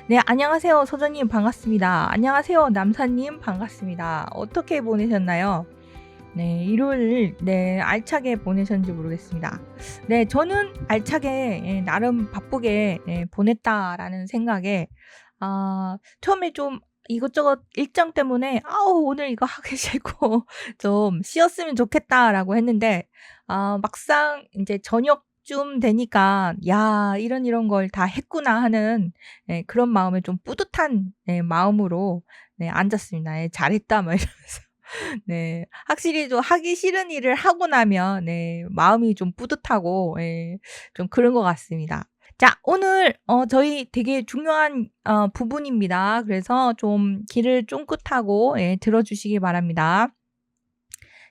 네, 안녕하세요. 서정님 반갑습니다. 안녕하세요. 남사님 반갑습니다. 어떻게 보내셨나요? 네, 일요일 알차게 보내셨는지 모르겠습니다. 네, 저는 알차게 나름 바쁘게 보냈다라는 생각에 처음에 좀 이것저것 일정 때문에 오늘 이거 하기 싫고 좀 쉬었으면 좋겠다라고 했는데 막상 이제 저녁쯤 되니까 '야 이런 걸 다 했구나.' 하는 그런 마음에 좀 뿌듯한 마음으로 앉았습니다. '잘했다.' 막 이러면서. 네. 확실히 좀 하기 싫은 일을 하고 나면 마음이 좀 뿌듯하고 좀 그런 것 같습니다. 자, 오늘 저희 되게 중요한 부분입니다. 그래서 좀 귀를 쫑긋하고 들어 주시기 바랍니다.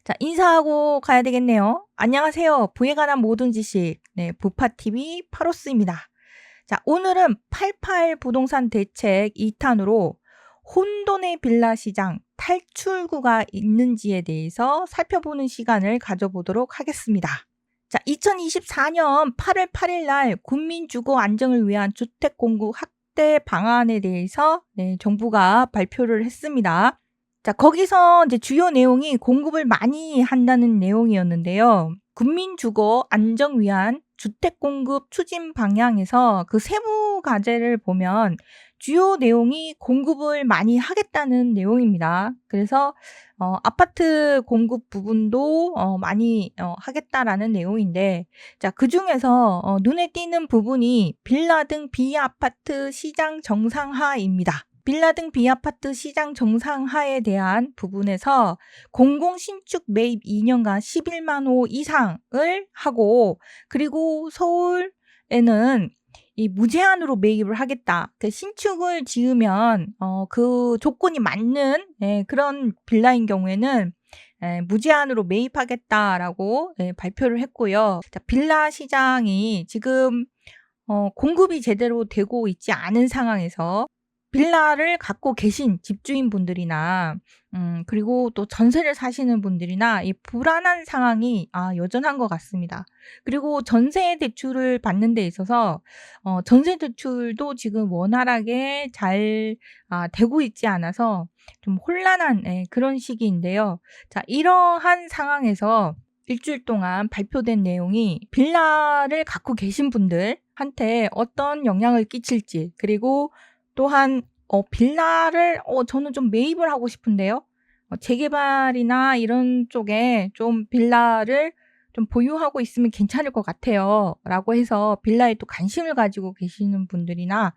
자, 인사하고 가야 되겠네요. 안녕하세요. 부에 관한 모든 지식 부파TV 파로스입니다. 자, 오늘은 88 부동산 대책 2 탄으로 혼돈의 빌라 시장 탈출구가 있는지에 대해서 살펴보는 시간을 가져보도록 하겠습니다. 자, 2024년 8월 8일 날 국민 주거 안정을 위한 주택 공급 확대 방안에 대해서 정부가 발표를 했습니다. 자, 거기서 이제 주요 내용이 공급을 많이 한다는 내용이었는데요. 국민 주거 안정 위한 주택 공급 추진 방향에서 그 세부 과제를 보면 주요 내용이 공급을 많이 하겠다는 내용입니다. 그래서 아파트 공급 부분도 많이 하겠다라는 내용인데, 자, 그중에서 눈에 띄는 부분이 빌라 등 비아파트 시장 정상화입니다. 빌라 등 비아파트 시장 정상화에 대한 부분에서 공공 신축 매입 2년간 11만 호 이상을 하고, 그리고 서울에는 이 무제한으로 매입을 하겠다. 그 신축을 지으면 그 조건이 맞는 그런 빌라인 경우에는 무제한으로 매입하겠다라고 발표를 했고요. 자, 빌라 시장이 지금 공급이 제대로 되고 있지 않은 상황에서 빌라를 갖고 계신 집주인분들이나 그리고 또 전세를 사시는 분들이나 이 불안한 상황이 여전한 것 같습니다. 그리고 전세 대출을 받는 데 있어서 전세 대출도 지금 원활하게 잘 되고 있지 않아서 좀 혼란한 그런 시기인데요. 자, 이러한 상황에서 일주일 동안 발표된 내용이 빌라를 갖고 계신 분들한테 어떤 영향을 끼칠지, 그리고 또한 빌라를 저는 좀 매입을 하고 싶은데요. 재개발이나 이런 쪽에 좀 빌라를 좀 보유하고 있으면 괜찮을 것 같아요. 라고 해서 빌라에 또 관심을 가지고 계시는 분들이나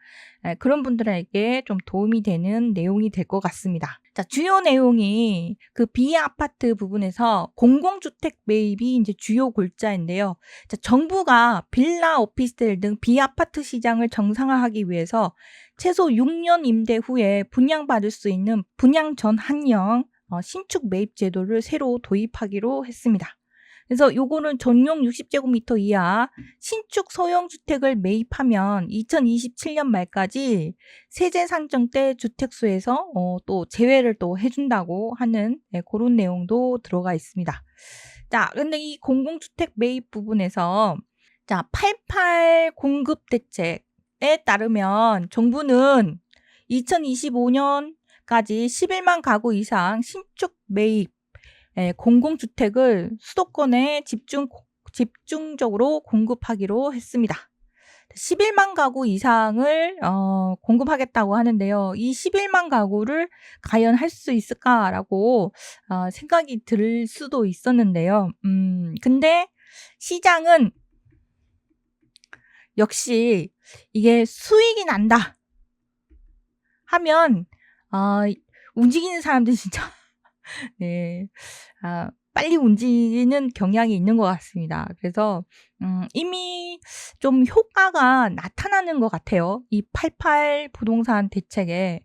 그런 분들에게 좀 도움이 되는 내용이 될 것 같습니다. 자, 주요 내용이 그 비아파트 부분에서 공공주택 매입이 이제 주요 골자인데요. 자, 정부가 빌라, 오피스텔 등 비아파트 시장을 정상화하기 위해서 최소 6년 임대 후에 분양받을 수 있는 분양 전환형 신축 매입 제도를 새로 도입하기로 했습니다. 그래서 요거는 전용 60제곱미터 이하 신축 소형주택을 매입하면 2027년 말까지 세제 산정 때 주택수에서 또 제외를 또 해준다고 하는 그런 내용도 들어가 있습니다. 자, 근데 이 공공주택 매입 부분에서 자, 88 공급 대책에 따르면 정부는 2025년까지 11만 가구 이상 신축 매입 공공주택을 수도권에 집중적으로 공급하기로 했습니다. 11만 가구 이상을 공급하겠다고 하는데요. 이 11만 가구를 과연 할 수 있을까라고 생각이 들 수도 있었는데요. 근데 시장은 역시 이게 수익이 난다 하면 움직이는 사람들이 진짜 네. 빨리 움직이는 경향이 있는 것 같습니다. 그래서 이미 좀 효과가 나타나는 것 같아요. 이 88 부동산 대책에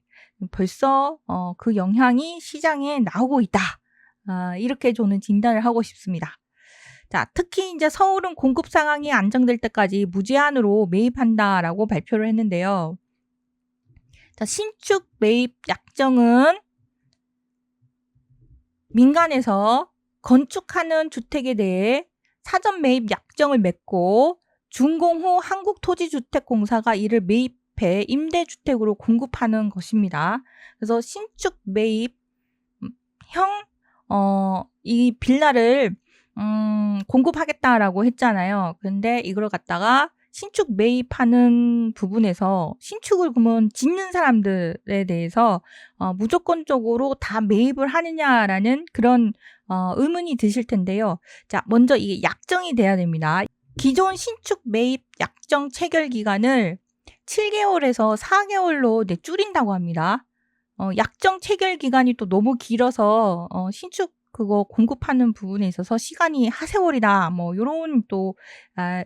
벌써 그 영향이 시장에 나오고 있다. 이렇게 저는 진단을 하고 싶습니다. 자, 특히 이제 서울은 공급 상황이 안정될 때까지 무제한으로 매입한다라고 발표를 했는데요. 자, 신축 매입 약정은 민간에서 건축하는 주택에 대해 사전 매입 약정을 맺고 준공 후 한국토지주택공사가 이를 매입 매입해 임대주택으로 공급하는 것입니다. 그래서 신축 매입 이 빌라를 공급하겠다라고 했잖아요. 근데 이걸 갖다가 신축 매입하는 부분에서 신축을 그러면 짓는 사람들에 대해서 무조건적으로 다 매입을 하느냐라는 그런 의문이 드실 텐데요. 자, 먼저 이게 약정이 돼야 됩니다. 기존 신축 매입 약정 체결 기간을 7개월에서 4개월로 줄인다고 합니다. 약정 체결 기간이 또 너무 길어서 신축 그거 공급하는 부분에 있어서 시간이 하세월이다 뭐 요런 또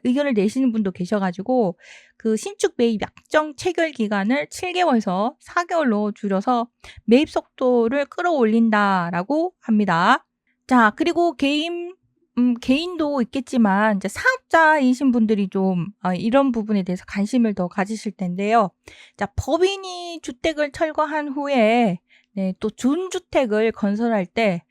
의견을 내시는 분도 계셔 가지고 그 신축 매입 약정 체결 기간을 7개월에서 4개월로 줄여서 매입 속도를 끌어올린다라고 합니다. 자, 그리고 개인도 있겠지만 이제 사업자이신 분들이 좀 이런 부분에 대해서 관심을 더 가지실 텐데요. 자, 법인이 주택을 철거한 후에 또 준주택을 건설할 때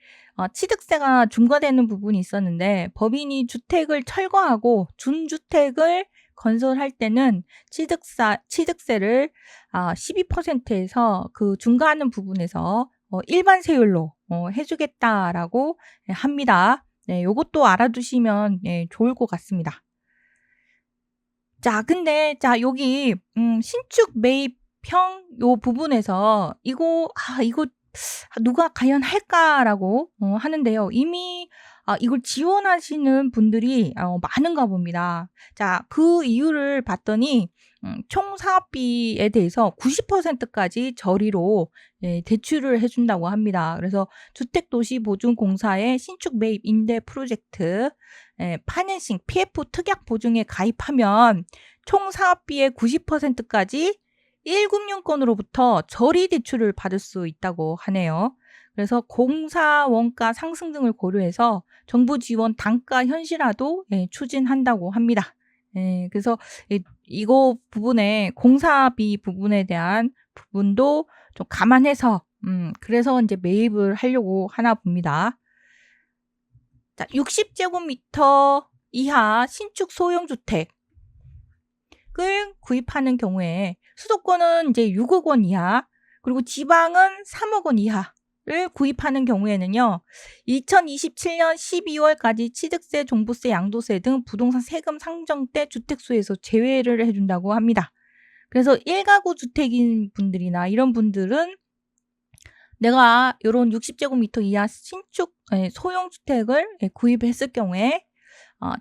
취득세가 중과되는 부분이 있었는데 법인이 주택을 철거하고 준주택을 건설할 때는 취득세를 12%에서 그 중과하는 부분에서 일반 세율로 해주겠다라고 합니다. 네, 요것도 알아두시면 좋을 것 같습니다. 자, 근데 여기 신축 매입형 요 부분에서 이거 누가 과연 할까라고 하는데요. 이미 이걸 지원하시는 분들이 많은가 봅니다. 자, 그 이유를 봤더니 총 사업비에 대해서 90%까지 저리로 대출을 해준다고 합니다. 그래서 주택도시보증공사의 신축 매입 임대 프로젝트 파이낸싱 PF 특약 보증에 가입하면 총 사업비의 90%까지 1금융권으로부터 저리 대출을 받을 수 있다고 하네요. 그래서 공사 원가 상승 등을 고려해서 정부 지원 단가 현실화도 추진한다고 합니다. 그래서 이거 부분에 공사비 부분에 대한 부분도 좀 감안해서 그래서 이제 매입을 하려고 하나 봅니다. 자, 60제곱미터 이하 신축 소형주택을 구입하는 경우에 수도권은 이제 6억 원 이하, 그리고 지방은 3억 원 이하를 구입하는 경우에는요, 2027년 12월까지 취득세, 종부세, 양도세 등 부동산 세금 상정 때 주택수에서 제외를 해준다고 합니다. 그래서 1가구 주택인 분들이나 이런 분들은 내가 이런 60제곱미터 이하 신축 소형주택을 구입했을 경우에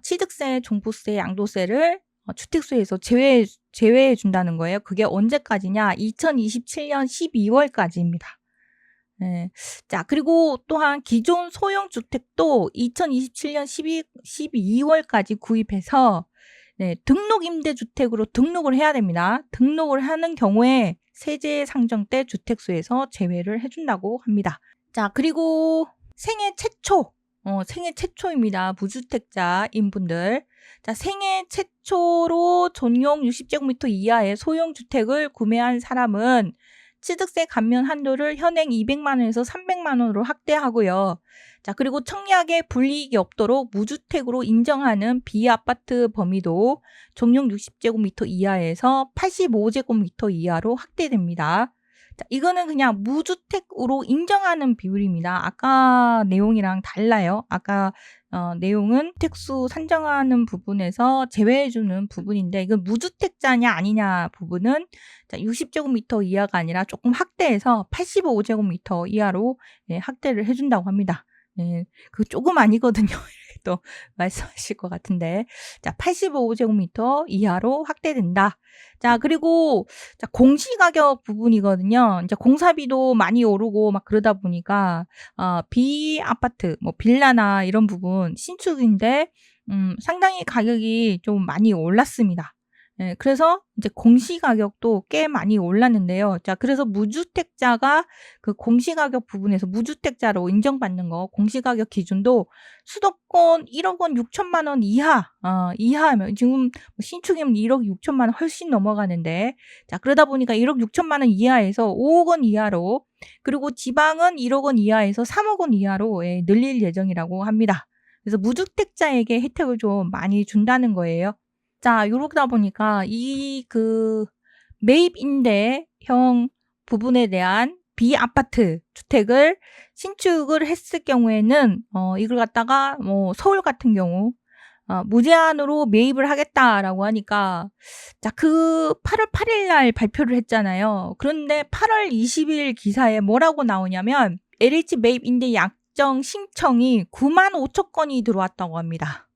취득세, 종부세, 양도세를 주택수에서 제외해 준다는 거예요. 그게 언제까지냐? 2027년 12월까지입니다. 자, 그리고 또한 기존 소형주택도 2027년 12월까지 구입해서 등록임대주택으로 등록을 해야 됩니다. 등록을 하는 경우에 세제 상정 때 주택수에서 제외를 해준다고 합니다. 자, 그리고 생애 최초입니다. 무주택자인 분들. 자, 생애 최초로 전용 60제곱미터 이하의 소형주택을 구매한 사람은 취득세 감면 한도를 현행 200만 원에서 300만 원으로 확대하고요. 자, 그리고 청약에 불이익이 없도록 무주택으로 인정하는 비아파트 범위도 전용 60제곱미터 이하에서 85제곱미터 이하로 확대됩니다. 자, 이거는 그냥 무주택으로 인정하는 비율입니다. 아까 내용이랑 달라요. 아까 내용은 택수 산정하는 부분에서 제외해주는 부분인데 이건 무주택자냐 아니냐 부분은 60제곱미터 이하가 아니라 조금 확대해서 85제곱미터 이하로 확대를 해준다고 합니다. 그 조금 아니거든요. 또 말씀하실 것 같은데. 자, 85제곱미터 이하로 확대된다. 자, 그리고 공시가격 부분이거든요. 이제 공사비도 많이 오르고 막 그러다 보니까 비아파트, 뭐 빌라나 이런 부분 신축인데 상당히 가격이 좀 많이 올랐습니다. 그래서 이제 공시가격도 꽤 많이 올랐는데요. 자, 그래서 무주택자가 그 공시가격 부분에서 무주택자로 인정받는 거 공시가격 기준도 수도권 1억 원 6천만 원 이하면 지금 신축이면 1억 6천만 원 훨씬 넘어가는데 자, 그러다 보니까 1억 6천만 원 이하에서 5억 원 이하로 그리고 지방은 1억 원 이하에서 3억 원 이하로 늘릴 예정이라고 합니다. 그래서 무주택자에게 혜택을 좀 많이 준다는 거예요. 자, 요러다 보니까 매입 임대형 부분에 대한 비아파트 주택을 신축을 했을 경우에는 이걸 갖다가 뭐 서울 같은 경우 무제한으로 매입을 하겠다라고 하니까 자, 그 8월 8일 날 발표를 했잖아요. 그런데 8월 20일 기사에 뭐라고 나오냐면 LH 매입 임대 약정 신청이 95,000건이 들어왔다고 합니다.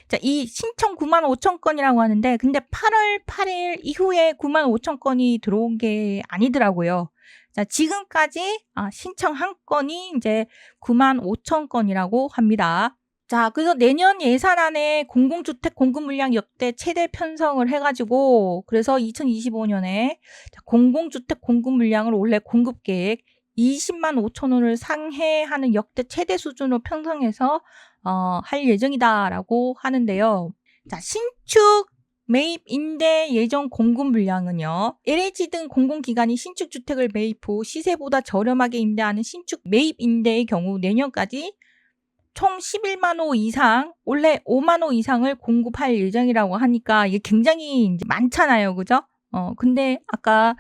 자, 이 신청 95,000건이라고 하는데 근데 8월 8일 이후에 95,000건이 들어온 게 아니더라고요. 자, 지금까지 신청 한 건이 이제 95,000건이라고 합니다. 자, 그래서 내년 예산안에 공공주택 공급 물량 역대 최대 편성을 해가지고 그래서 2025년에 공공주택 공급 물량을 원래 공급 계획 20만 5천 호를 상회하는 역대 최대 수준으로 편성해서 할 예정이다라고 하는데요. 자, 신축 매입 임대 예정 공급 물량은요. LH 등 공공기관이 신축 주택을 매입 후 시세보다 저렴하게 임대하는 신축 매입 임대의 경우 내년까지 총 11만 호 이상, 원래 5만 호 이상을 공급할 예정이라고 하니까 이게 굉장히 이제 많잖아요. 그죠? 근데 아까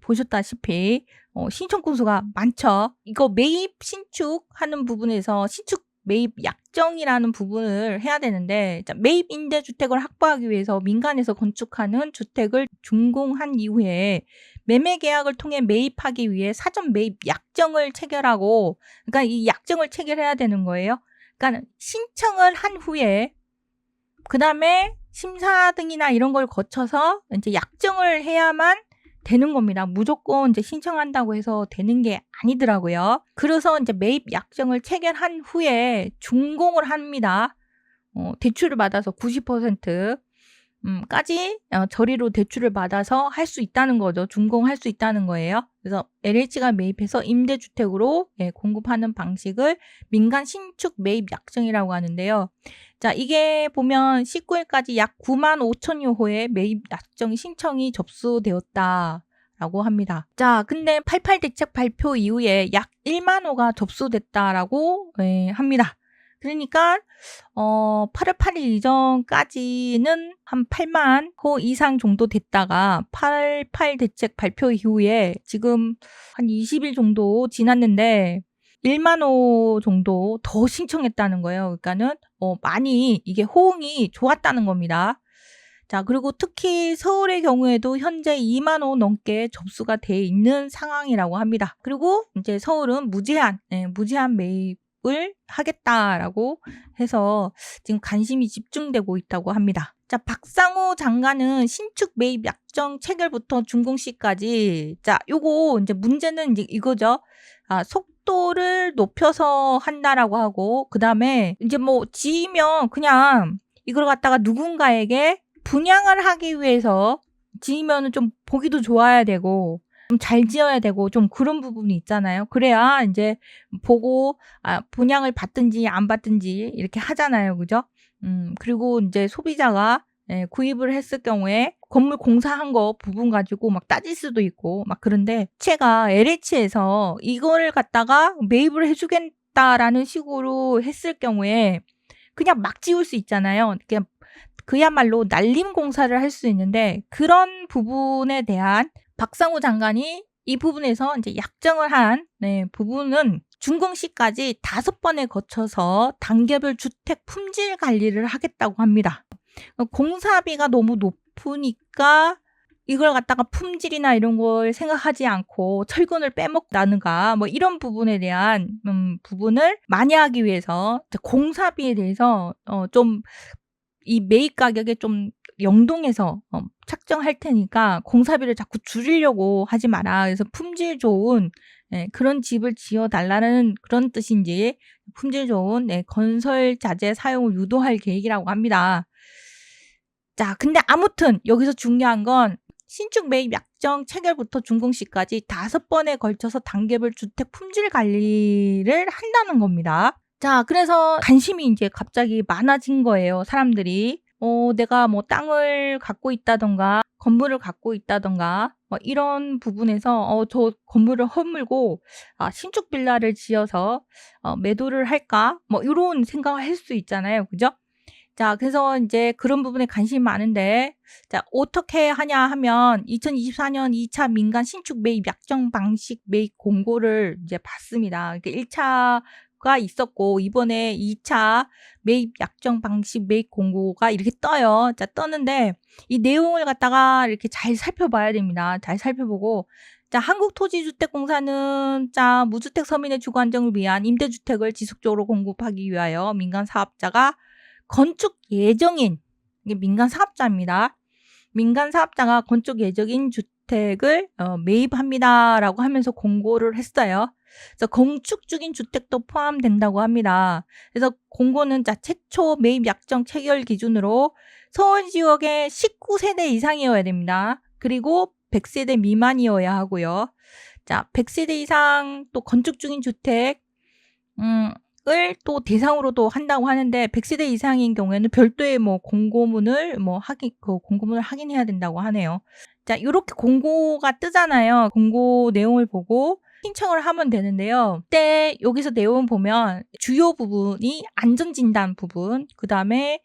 보셨다시피 신청 건수가 많죠. 이거 매입 신축하는 부분에서 신축 매입 약정이라는 부분을 해야 되는데 자, 매입 임대 주택을 확보하기 위해서 민간에서 건축하는 주택을 준공한 이후에 매매 계약을 통해 매입하기 위해 사전 매입 약정을 체결하고 그러니까 이 약정을 체결해야 되는 거예요. 그러니까 신청을 한 후에 그다음에 심사 등이나 이런 걸 거쳐서 이제 약정을 해야만 되는 겁니다. 무조건 이제 신청한다고 해서 되는 게 아니더라고요. 그래서 이제 매입 약정을 체결한 후에 준공을 합니다. 대출을 받아서 90% 까지 저리로 대출을 받아서 할 수 있다는 거죠. 준공할 수 있다는 거예요. 그래서 LH가 매입해서 임대주택으로 공급하는 방식을 민간 신축 매입 약정이라고 하는데요. 자, 이게 보면 19일까지 약 9만 5천여 호의 매입 약정 신청이 접수되었다라고 합니다. 자, 근데 88 대책 발표 이후에 약 1만 호가 접수됐다라고 합니다. 그러니까 8월 8일 이전까지는 한 8만 호 이상 정도 됐다가 88 대책 발표 이후에 지금 한 20일 정도 지났는데 1만 호 정도 더 신청했다는 거예요. 그러니까는 많이 이게 호응이 좋았다는 겁니다. 자, 그리고 특히 서울의 경우에도 현재 2만 호 넘게 접수가 돼 있는 상황이라고 합니다. 그리고 이제 서울은 무제한 매입 을 하겠다라고 해서 지금 관심이 집중되고 있다고 합니다. 자, 박상호 장관은 신축 매입 약정 체결부터 준공 시까지 자, 요거 이제 문제는 이제 이거죠. 속도를 높여서 한다라고 하고 그다음에 이제 뭐 지으면 그냥 이걸 갖다가 누군가에게 분양을 하기 위해서 지으면은 좀 보기도 좋아야 되고 좀 잘 지어야 되고 좀 그런 부분이 있잖아요. 그래야 이제 보고 분양을 받든지 안 받든지 이렇게 하잖아요. 그죠? 그리고 이제 소비자가 구입을 했을 경우에 건물 공사한 거 부분 가지고 막 따질 수도 있고 막 그런데 제가 LH에서 이거를 갖다가 매입을 해주겠다라는 식으로 했을 경우에 그냥 막 지울 수 있잖아요. 그냥 그야말로 날림 공사를 할 수 있는데 그런 부분에 대한 박상호 장관이 이 부분에서 이제 약정을 한 부분은 준공 시까지 5번에 거쳐서 단계별 주택 품질 관리를 하겠다고 합니다. 공사비가 너무 높으니까 이걸 갖다가 품질이나 이런 걸 생각하지 않고 철근을 빼먹다는가 뭐 이런 부분에 대한 부분을 만회하기 위해서 공사비에 대해서 좀 이 매입 가격에 좀 연동해서 책정할 테니까 공사비를 자꾸 줄이려고 하지 마라. 그래서 품질 좋은 그런 집을 지어달라는 그런 뜻인지 품질 좋은 건설 자재 사용을 유도할 계획이라고 합니다. 자, 근데 아무튼 여기서 중요한 건 신축 매입 약정 체결부터 준공 시까지 5번에 걸쳐서 단계별 주택 품질 관리를 한다는 겁니다. 자, 그래서 관심이 이제 갑자기 많아진 거예요. 사람들이. 내가 뭐 땅을 갖고 있다던가 건물을 갖고 있다던가 뭐 이런 부분에서 저 건물을 허물고 신축 빌라를 지어서 매도를 할까? 뭐 이런 생각을 할 수 있잖아요. 그죠? 자, 그래서 이제 그런 부분에 관심이 많은데, 자, 어떻게 하냐 하면 2024년 2차 민간 신축 매입 약정 방식 매입 공고를 이제 봤습니다. 그러니까 1차가 있었고 이번에 2차 매입 약정 방식 매입 공고가 이렇게 떠요. 자, 떴는데 이 내용을 갖다가 이렇게 잘 살펴봐야 됩니다. 잘 살펴보고, 자, 한국토지주택공사는 자, 무주택 서민의 주거 안정을 위한 임대주택을 지속적으로 공급하기 위하여 민간 사업자가 건축 예정인, 이게 민간 사업자입니다. 민간 사업자가 건축 예정인 주택을 매입합니다라고 하면서 공고를 했어요. 그래서 건축 중인 주택도 포함된다고 합니다. 그래서 공고는 자, 최초 매입 약정 체결 기준으로 서울 지역의 19세대 이상이어야 됩니다. 그리고 100세대 미만이어야 하고요. 자, 100세대 이상 또 건축 중인 주택 을 또 대상으로도 한다고 하는데 100세대 이상인 경우에는 별도의 뭐 공고문을 공고문을 확인해야 된다고 하네요. 자, 요렇게 공고가 뜨잖아요. 공고 내용을 보고 신청을 하면 되는데요. 그때 여기서 내용 보면 주요 부분이 안전진단 부분, 그다음에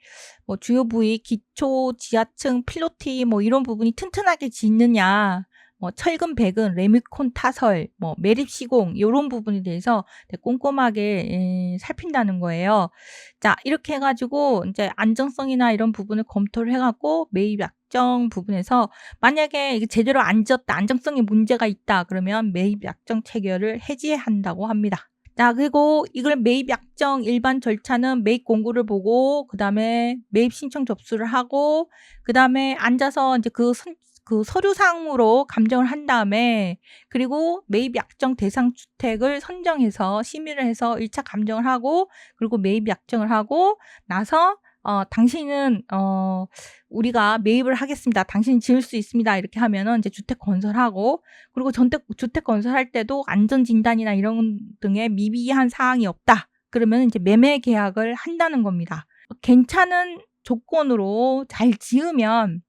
뭐 주요 부위, 기초, 지하층, 필로티 뭐 이런 부분이 튼튼하게 짓느냐, 뭐 철근, 배근, 레미콘 타설, 뭐 매립 시공 이런 부분에 대해서 꼼꼼하게 살핀다는 거예요. 자, 이렇게 해가지고 이제 안정성이나 이런 부분을 검토를 해갖고 매입 약정 부분에서 만약에 이게 제대로 안 지었다, 안정성에 문제가 있다 그러면 매입 약정 체결을 해지한다고 합니다. 자, 그리고 이걸 매입 약정 일반 절차는 매입 공고를 보고 그다음에 매입 신청 접수를 하고 그다음에 앉아서 이제 그 서류상으로 감정을 한 다음에 그리고 매입 약정 대상 주택을 선정해서 심의를 해서 1차 감정을 하고 그리고 매입 약정을 하고 나서 당신은 우리가 매입을 하겠습니다. 당신이 지을 수 있습니다. 이렇게 하면은 이제 주택 건설하고 그리고 주택 건설할 때도 안전 진단이나 이런 등의 미비한 사항이 없다. 그러면 이제 매매 계약을 한다는 겁니다. 괜찮은 조건으로 잘 지으면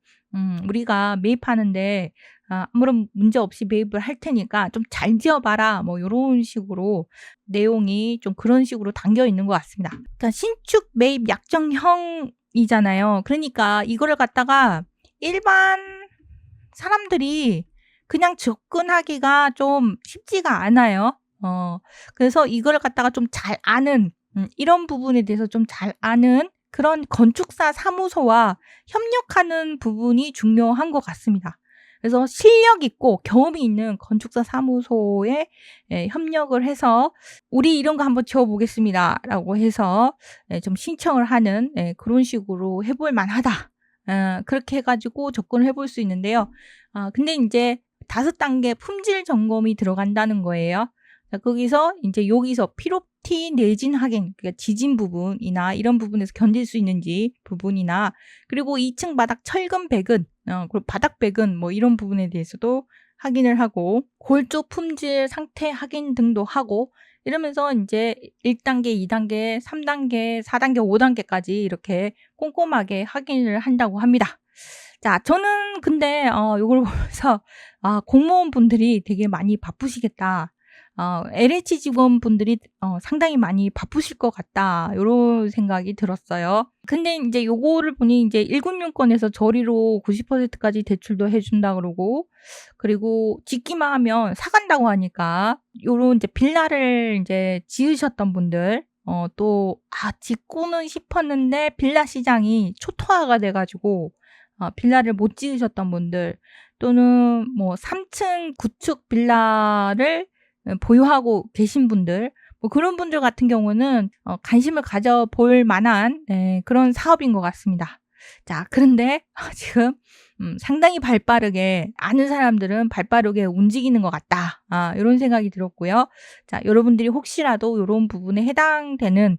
우리가 매입하는데 아무런 문제 없이 매입을 할 테니까 좀 잘 지어봐라. 뭐 요런 식으로 내용이 좀 그런 식으로 담겨 있는 것 같습니다. 그러니까 신축 매입 약정형이잖아요. 그러니까 이거를 갖다가 일반 사람들이 그냥 접근하기가 좀 쉽지가 않아요. 그래서 이걸 갖다가 좀 잘 아는 이런 부분에 대해서 좀 잘 아는 그런 건축사 사무소와 협력하는 부분이 중요한 것 같습니다. 그래서 실력 있고 경험이 있는 건축사 사무소에 협력을 해서 우리 이런 거 한번 지어보겠습니다라고 해서 좀 신청을 하는 그런 식으로 해볼 만하다. 그렇게 해가지고 접근을 해볼 수 있는데요. 근데 이제 5단계 품질 점검이 들어간다는 거예요. 자, 거기서 이제 여기서 필로티 내진 확인, 그러니까 지진 부분이나 이런 부분에서 견딜 수 있는지 부분이나 그리고 2층 바닥 철근 배근, 그리고 바닥 배근 뭐 이런 부분에 대해서도 확인을 하고 골조 품질 상태 확인 등도 하고 이러면서 이제 1단계, 2단계, 3단계, 4단계, 5단계까지 이렇게 꼼꼼하게 확인을 한다고 합니다. 자, 저는 근데 이걸 보면서 공무원분들이 되게 많이 바쁘시겠다. LH 직원분들이 상당히 많이 바쁘실 것 같다. 요런 생각이 들었어요. 근데 이제 요거를 보니 이제 1금융권에서 저리로 90%까지 대출도 해준다 그러고 그리고 짓기만 하면 사간다고 하니까 요런 이제 빌라를 이제 지으셨던 분들 짓고는 싶었는데 빌라 시장이 초토화가 돼가지고 빌라를 못 지으셨던 분들 또는 뭐 3층 구축 빌라를 보유하고 계신 분들 뭐 그런 분들 같은 경우는 관심을 가져볼 만한 그런 사업인 것 같습니다. 자, 그런데 지금 상당히 발빠르게 아는 사람들은 발빠르게 움직이는 것 같다. 이런 생각이 들었고요. 자, 여러분들이 혹시라도 이런 부분에 해당되는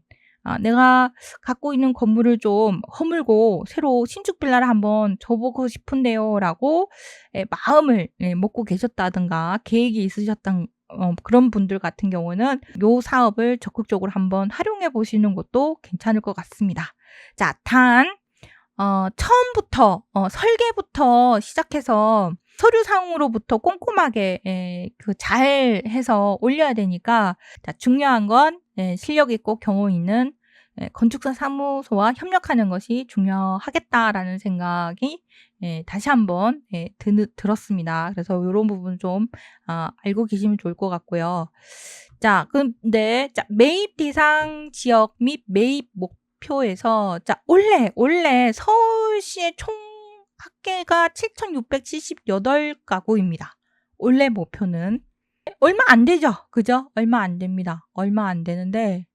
내가 갖고 있는 건물을 좀 허물고 새로 신축 빌라를 한번 줘보고 싶은데요 라고 마음을 먹고 계셨다든가 계획이 있으셨던 그런 분들 같은 경우는 이 사업을 적극적으로 한번 활용해 보시는 것도 괜찮을 것 같습니다. 자, 처음부터 설계부터 시작해서 서류상으로부터 꼼꼼하게 잘 해서 올려야 되니까 자, 중요한 건 실력 있고 경험 있는 건축사 사무소와 협력하는 것이 중요하겠다라는 생각이 다시 한번 들었습니다. 그래서 요런 부분 좀 알고 계시면 좋을 것 같고요. 자, 근데 매입 대상 지역 및 매입 목표에서 원래 서울시의 총 합계가 7,678가구입니다. 원래 목표는 얼마 안 되죠. 그죠? 얼마 안 됩니다. 얼마 안 되는데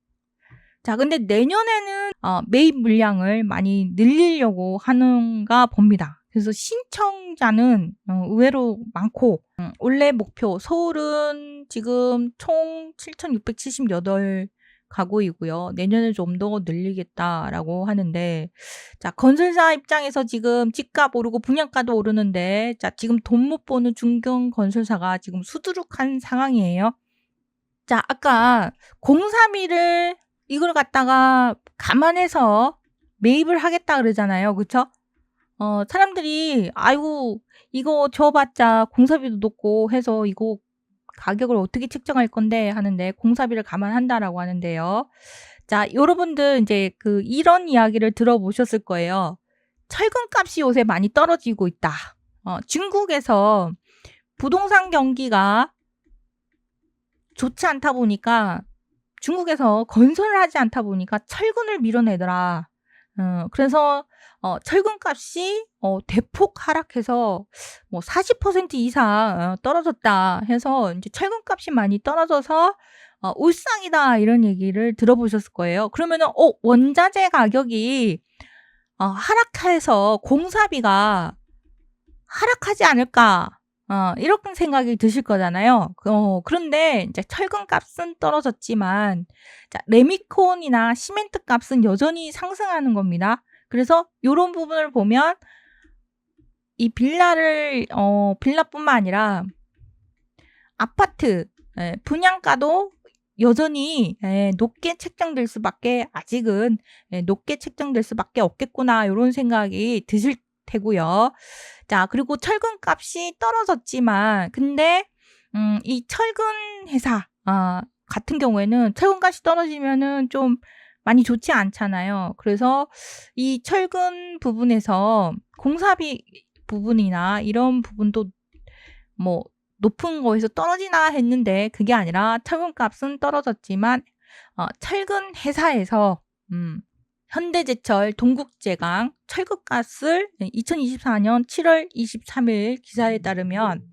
근데 내년에는 매입 물량을 많이 늘리려고 하는가 봅니다. 그래서 신청자는 의외로 많고 원래 목표 서울은 지금 총 7,678가구이고요. 내년에 좀 더 늘리겠다라고 하는데 건설사 입장에서 지금 집값 오르고 분양가도 오르는데 지금 돈 못 버는 중견 건설사가 지금 수두룩한 상황이에요. 아까 공사비를 이걸 갖다가 감안해서 매입을 하겠다 그러잖아요. 그쵸? 사람들이 아이고 이거 줘봤자 공사비도 높고 해서 이거 가격을 어떻게 책정할 건데 하는데 공사비를 감안한다라고 하는데요. 여러분들 이제 이런 이야기를 들어보셨을 거예요. 철근값이 요새 많이 떨어지고 있다. 중국에서 부동산 경기가 좋지 않다 보니까 중국에서 건설을 하지 않다 보니까 철근을 밀어내더라. 그래서 철근값이 대폭 하락해서 뭐 40% 이상 떨어졌다 해서 이제 철근값이 많이 떨어져서 울상이다 이런 얘기를 들어보셨을 거예요. 그러면은 원자재 가격이 하락해서 공사비가 하락하지 않을까? 이런 생각이 드실 거잖아요. 그런데 이제 철근 값은 떨어졌지만 레미콘이나 시멘트 값은 여전히 상승하는 겁니다. 그래서 요런 부분을 보면 이 빌라뿐만 아니라 아파트 분양가도 여전히 높게 책정될 수밖에 아직은 높게 책정될 수밖에 없겠구나 이런 생각이 드실 테고요. 그리고 철근 값이 떨어졌지만 근데 이 철근 회사 같은 경우에는 철근 값이 떨어지면은 좀 많이 좋지 않잖아요. 그래서 이 철근 부분에서 공사비 부분이나 이런 부분도 뭐 높은 거에서 떨어지나 했는데 그게 아니라 철근 값은 떨어졌지만 철근 회사에서 현대제철, 동국제강 철근가스를 2024년 7월 23일 기사에 따르면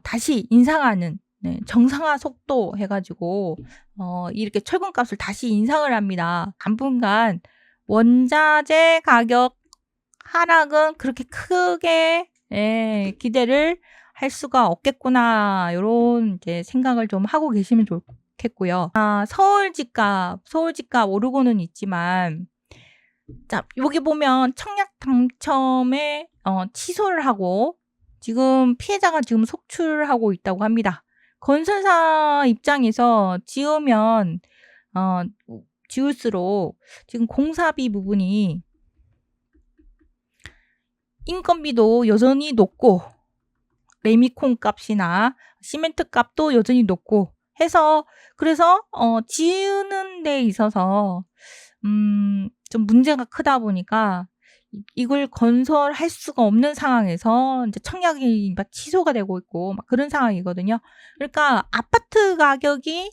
다시 인상하는 정상화 속도 해가지고 이렇게 철근값을 다시 인상을 합니다. 당분간 원자재 가격 하락은 그렇게 크게 기대를 할 수가 없겠구나 이런 이제 생각을 좀 하고 계시면 좋겠고요. 서울 집값 오르고는 있지만 여기 보면 청약 당첨에 취소를 하고 지금 피해자가 지금 속출하고 있다고 합니다. 건설사 입장에서 지으면 지을수록 지금 공사비 부분이 인건비도 여전히 높고 레미콘 값이나 시멘트 값도 여전히 높고 해서 그래서 지으는 데 있어서 좀 문제가 크다 보니까 이걸 건설할 수가 없는 상황에서 이제 청약이 막 취소가 되고 있고 막 그런 상황이거든요. 그러니까 아파트 가격이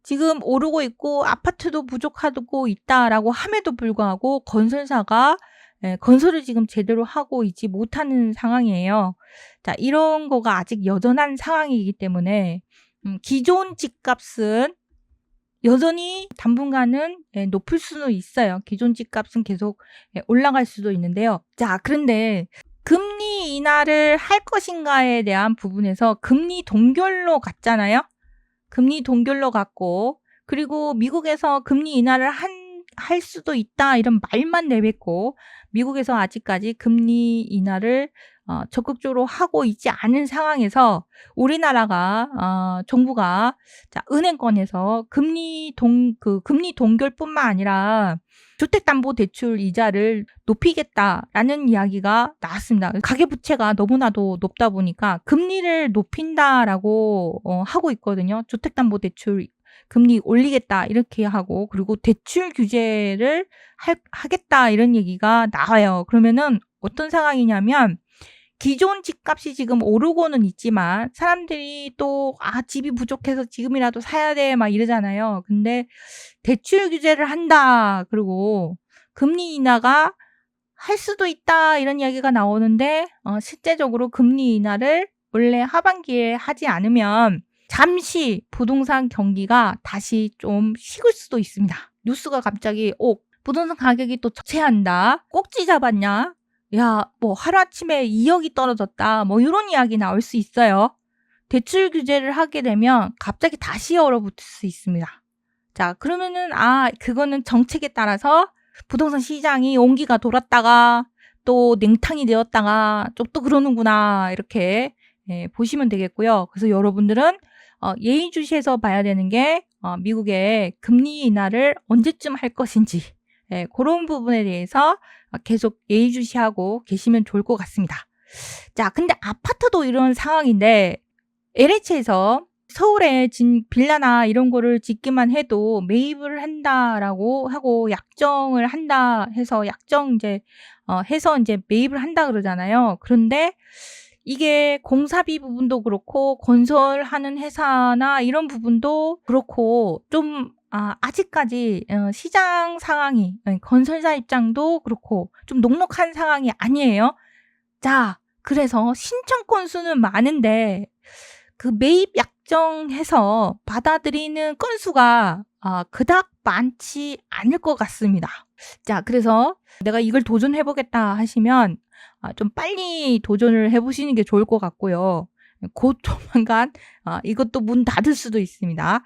지금 오르고 있고 아파트도 부족하고 있다라고 함에도 불구하고 건설사가 건설을 지금 제대로 하고 있지 못하는 상황이에요. 이런 거가 아직 여전한 상황이기 때문에 기존 집값은 여전히 당분간은 높을 수는 있어요. 기존 집값은 계속 올라갈 수도 있는데요. 그런데 금리 인하를 할 것인가에 대한 부분에서 금리 동결로 갔잖아요. 금리 동결로 갔고 그리고 미국에서 금리 인하를 할 수도 있다 이런 말만 내뱉고 미국에서 아직까지 금리 인하를 적극적으로 하고 있지 않은 상황에서 우리나라가 정부가 은행권에서 금리 동결뿐만 아니라 주택담보대출 이자를 높이겠다라는 이야기가 나왔습니다. 가계부채가 너무나도 높다 보니까 금리를 높인다라고 하고 있거든요. 주택담보대출 금리 올리겠다 이렇게 하고 그리고 대출 규제를 하겠다 이런 얘기가 나와요. 그러면은 어떤 상황이냐면 기존 집값이 지금 오르고는 있지만 사람들이 또 집이 부족해서 지금이라도 사야 돼 막 이러잖아요. 근데 대출 규제를 한다. 그리고 금리 인하가 할 수도 있다 이런 이야기가 나오는데 실제적으로 금리 인하를 원래 하반기에 하지 않으면 잠시 부동산 경기가 다시 좀 식을 수도 있습니다. 뉴스가 갑자기 부동산 가격이 또 저체한다. 꼭지 잡았냐? 야, 뭐 하루아침에 2억이 떨어졌다. 뭐 이런 이야기 나올 수 있어요. 대출 규제를 하게 되면 갑자기 다시 얼어붙을 수 있습니다. 자, 그러면은 그거는 정책에 따라서 부동산 시장이 온기가 돌았다가 또 냉탕이 되었다가 좀 또 그러는구나 이렇게 보시면 되겠고요. 그래서 여러분들은 예의주시해서 봐야 되는 게 미국의 금리 인하를 언제쯤 할 것인지 그런 부분에 대해서 계속 예의주시하고 계시면 좋을 것 같습니다. 자, 근데 아파트도 이런 상황인데 LH에서 서울에 빌라나 이런 거를 짓기만 해도 매입을 한다라고 하고 약정을 한다 해서 해서 이제 매입을 한다 그러잖아요. 그런데 이게 공사비 부분도 그렇고 건설하는 회사나 이런 부분도 그렇고 좀 아직까지 시장 상황이 건설사 입장도 그렇고 좀 녹록한 상황이 아니에요. 자, 그래서 신청 건수는 많은데 그 매입 약정해서 받아들이는 건수가 그닥 많지 않을 것 같습니다. 자, 그래서 내가 이걸 도전해보겠다 하시면 좀 빨리 도전을 해보시는 게 좋을 것 같고요. 곧 조만간 이것도 문 닫을 수도 있습니다.